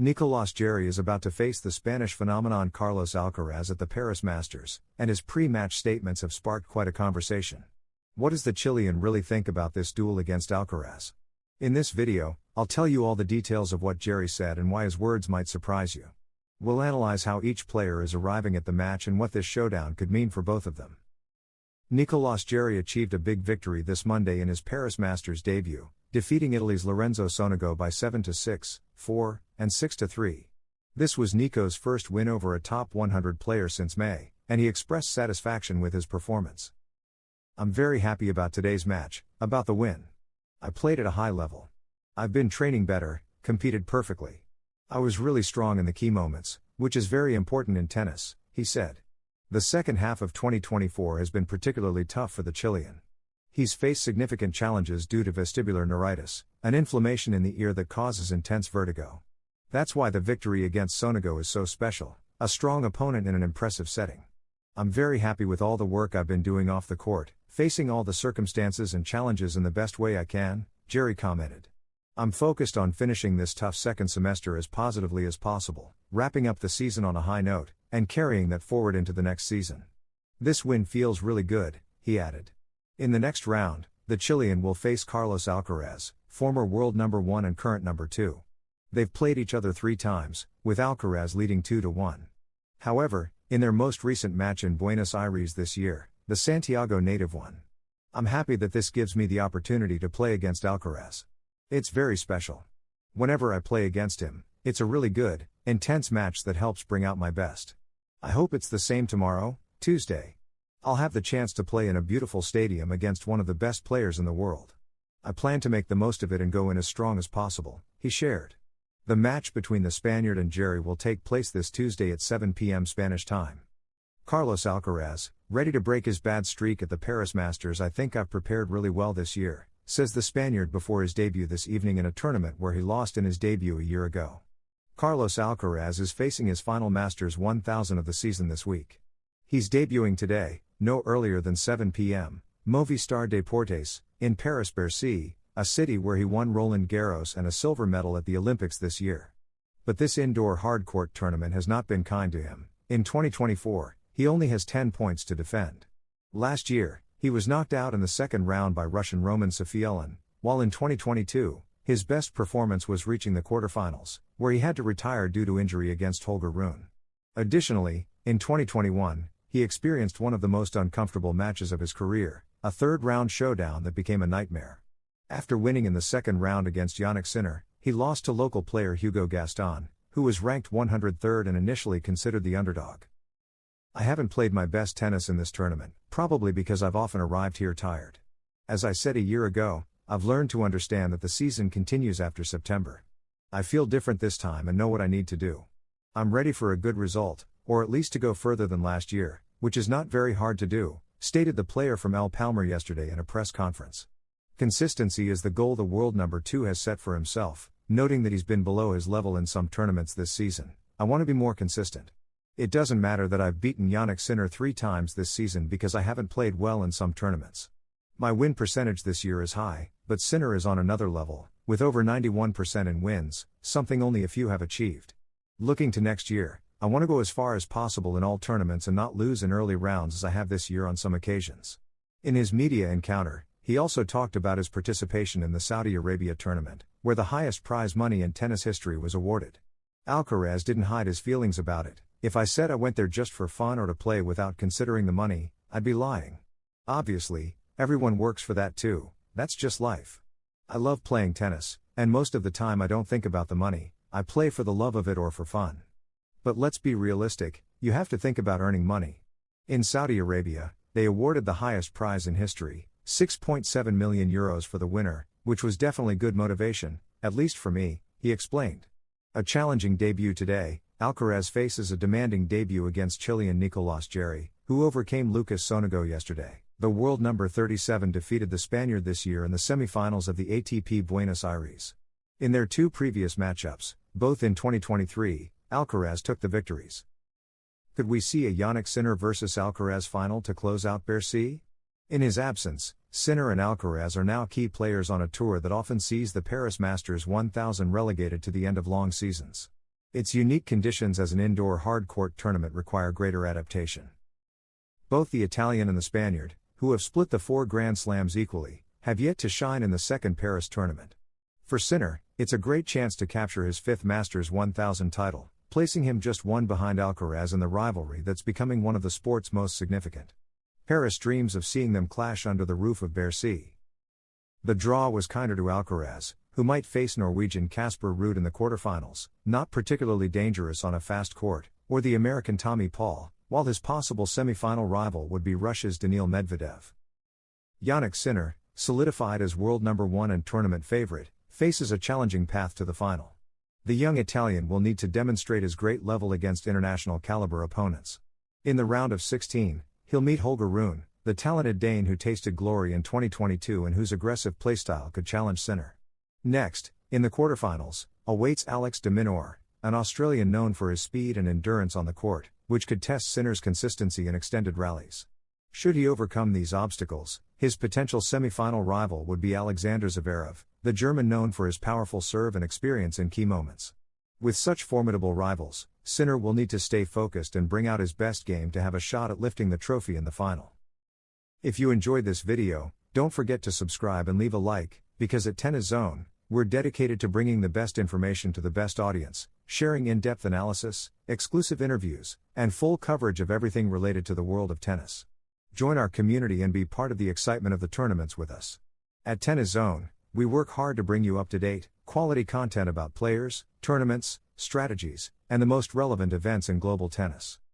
Nicolás Jarry is about to face the Spanish phenomenon Carlos Alcaraz at the Paris Masters, and his pre-match statements have sparked quite a conversation. What does the Chilean really think about this duel against Alcaraz? In this video, I'll tell you all the details of what Jarry said and why his words might surprise you. We'll analyze how each player is arriving at the match and what this showdown could mean for both of them. Nicolás Jarry achieved a big victory this Monday in his Paris Masters debut, defeating Italy's Lorenzo Sonego by 7-6, 4, and 6-3. This was Nico's first win over a top 100 player since May, and he expressed satisfaction with his performance. "I'm very happy about today's match, about the win. I played at a high level. I've been training better, competed perfectly. I was really strong in the key moments, which is very important in tennis," he said. The second half of 2024 has been particularly tough for the Chilean. He's faced significant challenges due to vestibular neuritis, an inflammation in the ear that causes intense vertigo. That's why the victory against Sonego is so special, a strong opponent in an impressive setting. "I'm very happy with all the work I've been doing off the court, facing all the circumstances and challenges in the best way I can," Jarry commented. "I'm focused on finishing this tough second semester as positively as possible, wrapping up the season on a high note, and carrying that forward into the next season. This win feels really good," he added. In the next round, the Chilean will face Carlos Alcaraz, former world number 1 and current number 2. They've played each other 3 times, with Alcaraz leading 2-1. However, in their most recent match in Buenos Aires this year, the Santiago native won. "I'm happy that this gives me the opportunity to play against Alcaraz. It's very special. Whenever I play against him, it's a really good, intense match that helps bring out my best. I hope it's the same tomorrow, Tuesday. I'll have the chance to play in a beautiful stadium against one of the best players in the world. I plan to make the most of it and go in as strong as possible," he shared. The match between the Spaniard and Jarry will take place this Tuesday at 7 p.m. Spanish time. Carlos Alcaraz, ready to break his bad streak at the Paris Masters. "I think I've prepared really well this year," says the Spaniard before his debut this evening in a tournament where he lost in his debut a year ago. Carlos Alcaraz is facing his final Masters 1000 of the season this week. He's debuting today, no earlier than 7 p.m., Movistar Deportes, in Paris-Bercy, a city where he won Roland Garros and a silver medal at the Olympics this year. But this indoor hardcourt tournament has not been kind to him. In 2024, he only has 10 points to defend. Last year, he was knocked out in the second round by Russian Roman Safiullin, while in 2022, his best performance was reaching the quarterfinals, where he had to retire due to injury against Holger Rune. Additionally, in 2021, he experienced one of the most uncomfortable matches of his career, a third-round showdown that became a nightmare. After winning in the second round against Jannik Sinner, he lost to local player Hugo Gaston, who was ranked 103rd and initially considered the underdog. "I haven't played my best tennis in this tournament, probably because I've often arrived here tired. As I said a year ago, I've learned to understand that the season continues after September. I feel different this time and know what I need to do. I'm ready for a good result, or at least to go further than last year, which is not very hard to do," stated the player from El Palmar yesterday in a press conference. Consistency is the goal the world number 2 has set for himself, noting that he's been below his level in some tournaments this season. "I want to be more consistent. It doesn't matter that I've beaten Jannik Sinner 3 times this season because I haven't played well in some tournaments. My win percentage this year is high, but Sinner is on another level, with over 91% in wins, something only a few have achieved. Looking to next year, I want to go as far as possible in all tournaments and not lose in early rounds as I have this year on some occasions." In his media encounter, he also talked about his participation in the Saudi Arabia tournament, where the highest prize money in tennis history was awarded. Alcaraz didn't hide his feelings about it. "If I said I went there just for fun or to play without considering the money, I'd be lying. Obviously, everyone works for that too, that's just life. I love playing tennis, and most of the time I don't think about the money, I play for the love of it or for fun. But let's be realistic, you have to think about earning money. In Saudi Arabia, they awarded the highest prize in history, 6.7 million euros for the winner, which was definitely good motivation, at least for me," he explained. A challenging debut today, Alcaraz faces a demanding debut against Chilean Nicolás Jarry, who overcame Lucas Sonego yesterday. The world number 37 defeated the Spaniard this year in the semifinals of the ATP Buenos Aires. In their 2 previous matchups, both in 2023, Alcaraz took the victories. Could we see a Jannik Sinner vs Alcaraz final to close out Bercy? In his absence, Sinner and Alcaraz are now key players on a tour that often sees the Paris Masters 1000 relegated to the end of long seasons. Its unique conditions as an indoor hard-court tournament require greater adaptation. Both the Italian and the Spaniard, who have split the 4 Grand Slams equally, have yet to shine in the second Paris tournament. For Sinner, it's a great chance to capture his 5th Masters 1000 title, placing him just one behind Alcaraz in the rivalry that's becoming one of the sport's most significant. Paris dreams of seeing them clash under the roof of Bercy. The draw was kinder to Alcaraz, who might face Norwegian Casper Ruud in the quarterfinals, not particularly dangerous on a fast court, or the American Tommy Paul, while his possible semi-final rival would be Russia's Daniil Medvedev. Jannik Sinner, solidified as world number 1 and tournament favorite, faces a challenging path to the final. The young Italian will need to demonstrate his great level against international caliber opponents. In the round of 16, he'll meet Holger Rune, the talented Dane who tasted glory in 2022 and whose aggressive playstyle could challenge Sinner. Next, in the quarterfinals, awaits Alex de Minaur, an Australian known for his speed and endurance on the court, which could test Sinner's consistency in extended rallies. Should he overcome these obstacles, his potential semi-final rival would be Alexander Zverev, the German known for his powerful serve and experience in key moments. With such formidable rivals, Sinner will need to stay focused and bring out his best game to have a shot at lifting the trophy in the final. If you enjoyed this video, don't forget to subscribe and leave a like, because at Tennis Zone, we're dedicated to bringing the best information to the best audience, sharing in-depth analysis, exclusive interviews, and full coverage of everything related to the world of tennis. Join our community and be part of the excitement of the tournaments with us. At Tennis Zone, we work hard to bring you up-to-date, quality content about players, tournaments, strategies, and the most relevant events in global tennis.